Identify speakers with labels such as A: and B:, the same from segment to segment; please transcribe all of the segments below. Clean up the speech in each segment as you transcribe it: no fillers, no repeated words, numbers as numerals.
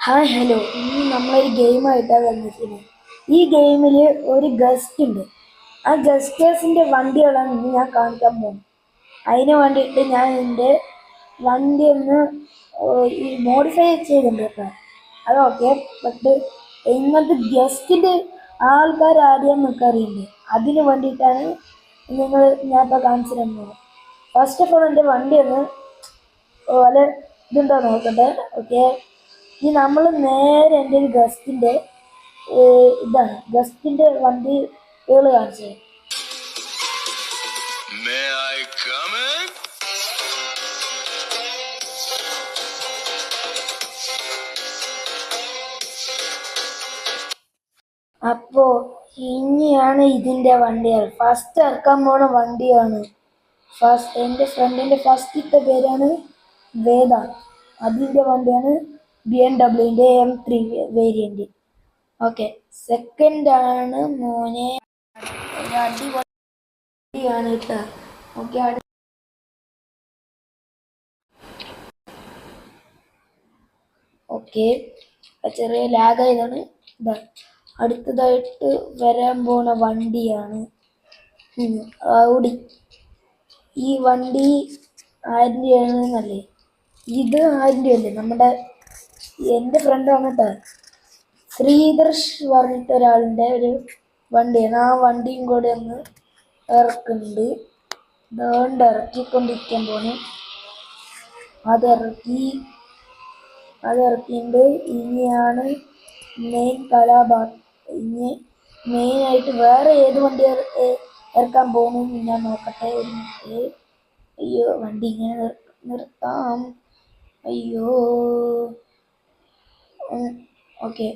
A: Hi hello, ഇന്ന് നമ്മളൊരു ഗെയിമായിട്ടാണ് വന്നിരിക്കുന്നത്. ഈ ഗെയിമിൽ ഒരു ഗസ്റ്റ് ഉണ്ട്. ആ ഗസ്റ്റേഴ്സിൻ്റെ വണ്ടികളാണ് ഇന്ന് ഞാൻ കാണിക്കാൻ പോകുന്നത്. അതിന് വേണ്ടിയിട്ട് ഞാൻ എൻ്റെ വണ്ടി ഒന്ന് ഈ മോഡിഫൈ ചെയ്തിട്ടുണ്ട് കേട്ടോ. അതൊക്കെ ബട്ട് ഇങ്ങനത്തെ ഗസ്റ്റിൻ്റെ ആൾക്കാർ ആദ്യം നമുക്ക് അറിയുന്നത്. അതിന് വേണ്ടിയിട്ടാണ് ഞാനിപ്പോൾ കാണിച്ചു തരുന്നത്. ഫസ്റ്റ് ഓഫ് ഓൾ എൻ്റെ വണ്ടി ഒന്ന് വല്ല ഇതുണ്ടോ നോക്കട്ടെ. ഓക്കെ, ഇനി നമ്മൾ നേരെ എൻ്റെ ഒരു ഗസ്റ്റിൻ്റെ ഇതാണ് ഗസ്റ്റിൻ്റെ വണ്ടികൾ കാണിച്ചത്. അപ്പോൾ ഇനിയാണ് ഇതിൻ്റെ വണ്ടികൾ. ഫസ്റ്റ് ഇറക്കാൻ പോണ വണ്ടിയാണ്. എൻ്റെ ഫ്രണ്ടിൻ്റെ ഫസ്റ്റത്തെ പേരാണ് വേദ. അതിൻ്റെ വണ്ടിയാണ് BMW M3 variant. Okay, second ആണ് മോനെ അടിപൊളിയാണ് കേട്ടോ. ഓക്കെ, ഓക്കെ ചെറിയ ലാഗായതാണ്. ഇതാ അടുത്തതായിട്ട് വരാൻ പോണ വണ്ടിയാണ് ഔഡി. ഈ വണ്ടി ആരുടെയാണെന്നല്ലേ? ഇത് ആരുടെയല്ലേ? നമ്മുടെ എൻ്റെ ഫ്രണ്ടാണ് കേട്ടോ, ശ്രീദർശ് പറഞ്ഞിട്ട് ഒരാളുടെ ഒരു വണ്ടിയാണ്. ആ വണ്ടിയും കൂടെ ഒന്ന് ഇറക്കുന്നുണ്ട്. അതുകൊണ്ട് ഇറക്കിക്കൊണ്ടിരിക്കാൻ പോണു. അതിറക്കിയിട്ടുണ്ട്. ഇനിയാണ് മെയിൻ കലാഭാഗം. ഇനി മെയിനായിട്ട് വേറെ ഏത് വണ്ടി ഇറക്കാൻ പോകുന്നു ഞാൻ നോക്കട്ടെ. ഒരു മിനിറ്റ്. അയ്യോ, വണ്ടി ഇങ്ങനെ നിർത്താം. അയ്യോ, ഓക്കെ.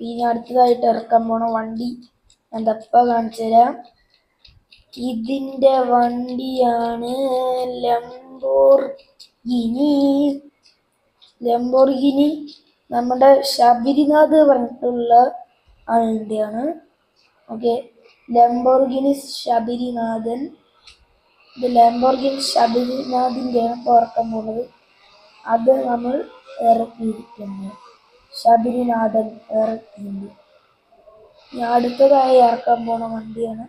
A: ഇനി അടുത്തതായിട്ട് ഇറക്കാൻ പോണ വണ്ടി ഞാൻ തപ്പ കാണിച്ചു തരാം. ഇതിൻ്റെ വണ്ടിയാണ് ലംബോർഗിനി. നമ്മുടെ ശബരിനാഥ് പറഞ്ഞിട്ടുള്ള ആളിൻ്റെയാണ്. Okay, Lamborghini Sabarinathan. ഇത് ലംബോർഗിനി ശബരിനാഥിൻ്റെയാണ് ഇപ്പോൾ ഇറക്കാൻ പോകുന്നത്. അത് നമ്മൾ ഇറക്കിയിരിക്കുന്നു. ശബരിനാഥൻ ഇറക്കിയിട്ടുണ്ട്. ഇനി അടുത്തതായി ഇറക്കാൻ പോണ വണ്ടിയാണ്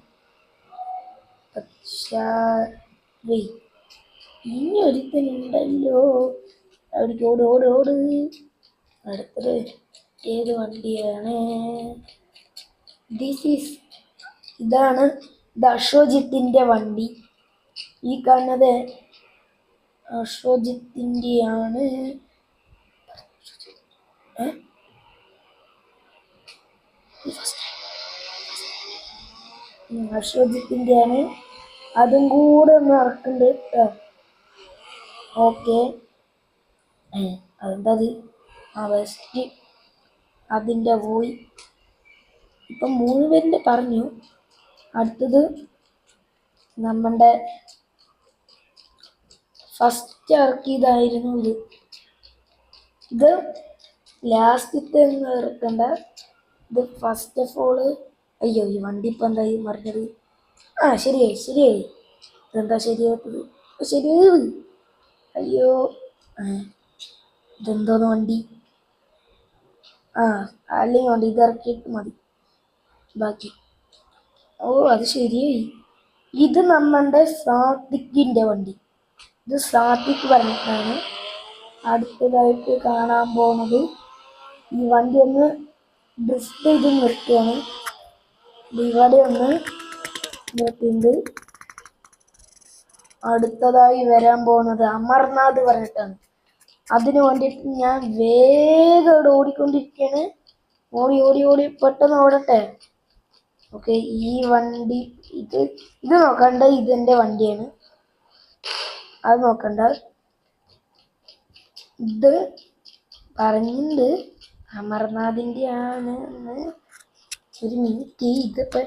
A: ഇനി ഒരുത്തനുണ്ടല്ലോ. അവിടേക്ക് ഓട്. അടുത്തത് ഏത് വണ്ടിയാണ്? ഇതാണ് അശോജിത്തിൻ്റെ വണ്ടി. ഈ കാണുന്നത് അശോജിത്തിൻ്റെയാണ്. അശോജിത്തിൻ്റെയാണ്. അതും കൂടെ ഒന്ന് ഇറക്കുന്നുണ്ട് കേട്ടോ. ഓക്കെ, അതെന്താ വെസ്റ്റ് അതിൻ്റെ പോയി. ഇപ്പം 3 പേരിൻ്റെ പറഞ്ഞു. അടുത്തത് നമ്മളുടെ ഫസ്റ്റ് ഇറക്കിയതായിരുന്നു. ഇത് ലാസ്റ്റത്തെ ഒന്നും ഇറക്കണ്ട. ഇത് ഫസ്റ്റ് ഓഫ് ഓള്. അയ്യോ, ഈ വണ്ടി ഇപ്പം എന്തായി മറിഞ്ഞത്? ശരിയായി. ഇതെന്താ ശരിയാത്തത്? ശരിയായത്. അയ്യോ, ഇതെന്തോന്ന് വണ്ടി? അല്ലെങ്കിൽ വണ്ടി ഇത് ഇറക്കിയിട്ട് മതി ബാക്കി. അത് ശരിയായി. ഇത് നമ്മളുടെ സാത്വിക്കിൻ്റെ വണ്ടി. ഇത് സാത്വിക് പറഞ്ഞിട്ടാണ്. അടുത്തതായിട്ട് കാണാൻ പോകുന്നത് ഈ വണ്ടി ഒന്ന് ഡ്രിഫ്റ്റ് ചെയ്ത് നിർത്തുകയാണ്. ഇവിടെ ഒന്ന് നിർത്തിയിട്ടുണ്ട്. അടുത്തതായി വരാൻ പോകുന്നത് അമർനാഥ് പറഞ്ഞിട്ടാണ്. അതിന് വേണ്ടിയിട്ട് ഞാൻ വേഗം ഓടിക്കൊണ്ടിരിക്കുകയാണ്. ഓടി പെട്ടെന്ന് ഓടട്ടെ. ഓക്കെ, ഈ വണ്ടി ഇത് നോക്കണ്ട. ഇതെൻ്റെ വണ്ടിയാണ്. അത് നോക്കണ്ട. ഇത് പറഞ്ഞിട്ടുണ്ട് അമർനാഥിൻ്റെ ആണ്. ഒരു മിനിറ്റ്. ഇതിപ്പോൾ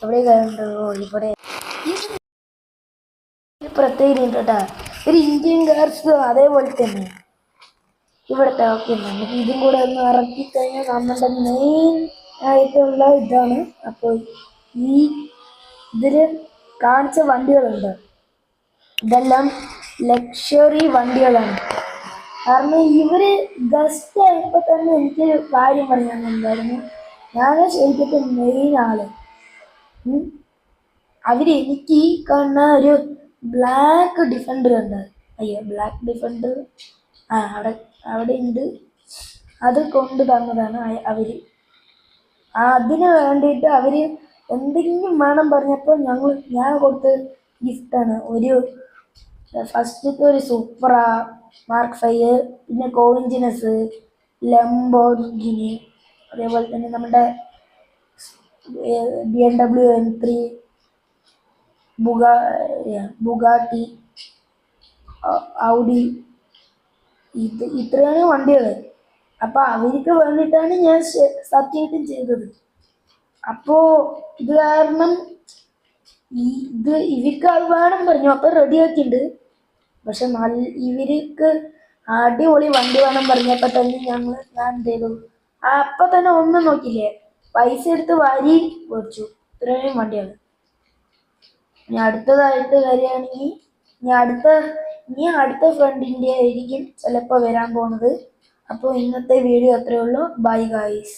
A: എവിടെ കണ്ടോ? ഇവിടെ പ്രത്യേകത കേട്ടോ. ഒരു ഇന്ത്യൻ കാർസ് അതേപോലെ തന്നെ ഇവിടുത്തെ. ഓക്കെ, നമുക്ക് ഇതും കൂടെ ഒന്ന് ഇറക്കി കഴിഞ്ഞാൽ നമ്മളുടെ മെയിൻ ആയിട്ടുള്ള ഇതാണ്. അപ്പോൾ ഇതിൽ കാണിച്ച വണ്ടികളുണ്ട്, ഇതെല്ലാം ലക്ഷറി വണ്ടികളാണ്. കാരണം ഇവര് ഗസ്റ്റ് ആയപ്പോ തന്നെ എനിക്കൊരു കാര്യം പറയാനുണ്ടായിരുന്നു. ഞാൻ ശരിക്കും മെയിൻ ആള്. ഉം. എനിക്ക് ഈ കാണുന്ന ഒരു ബ്ലാക്ക് ഡിഫൻഡർ ഉണ്ട്. അയ്യോ, ബ്ലാക്ക് ഡിഫൻഡർ അവിടെ അവിടെ ഉണ്ട്. അത് കൊണ്ട് തന്നതാണ് അവര്. അതിന് വേണ്ടിയിട്ട് അവര് എന്തെങ്കിലും വേണം പറഞ്ഞപ്പോൾ ഞാൻ കൊടുത്ത ഗിഫ്റ്റാണ് ഒരു ഫസ്റ്റത്തെ ഒരു സൂപ്ര മാർക്ക് 5, പിന്നെ കോയിൻജിനസ്, ലംബോർഗിനി, അതേപോലെ തന്നെ നമ്മുടെ BMW M3, ബുഗാട്ടി, ഔഡി, ഇത്രയാണ് വണ്ടികൾ. അപ്പൊ അവർക്ക് വേണ്ടിയിട്ടാണ് ഞാൻ സത്യമായിട്ടും ചെയ്തത്. അപ്പോ ഇത് കാരണം ഇവർക്ക് അത് വേണം പറഞ്ഞു, അപ്പൊ റെഡിയാക്കിണ്ട്. പക്ഷെ ഇവർക്ക് അടിപൊളി വണ്ടി വേണം പറഞ്ഞപ്പോ തന്നെ ഞാൻ എന്ത് ചെയ്തു, അപ്പൊ തന്നെ ഒന്നും നോക്കില്ലേ, പൈസ എടുത്ത് വാരി മേടിച്ചു. ഇത്രയും വണ്ടിയാണ്. ഇനി അടുത്തതായിട്ട് വരികയാണെങ്കിൽ അടുത്ത ഫ്രണ്ടിന്റെ ആയിരിക്കും ചിലപ്പോൾ വരാൻ പോണത്. അപ്പോൾ ഇന്നത്തെ വീഡിയോ അത്രേ ഉള്ളൂ. Bye guys.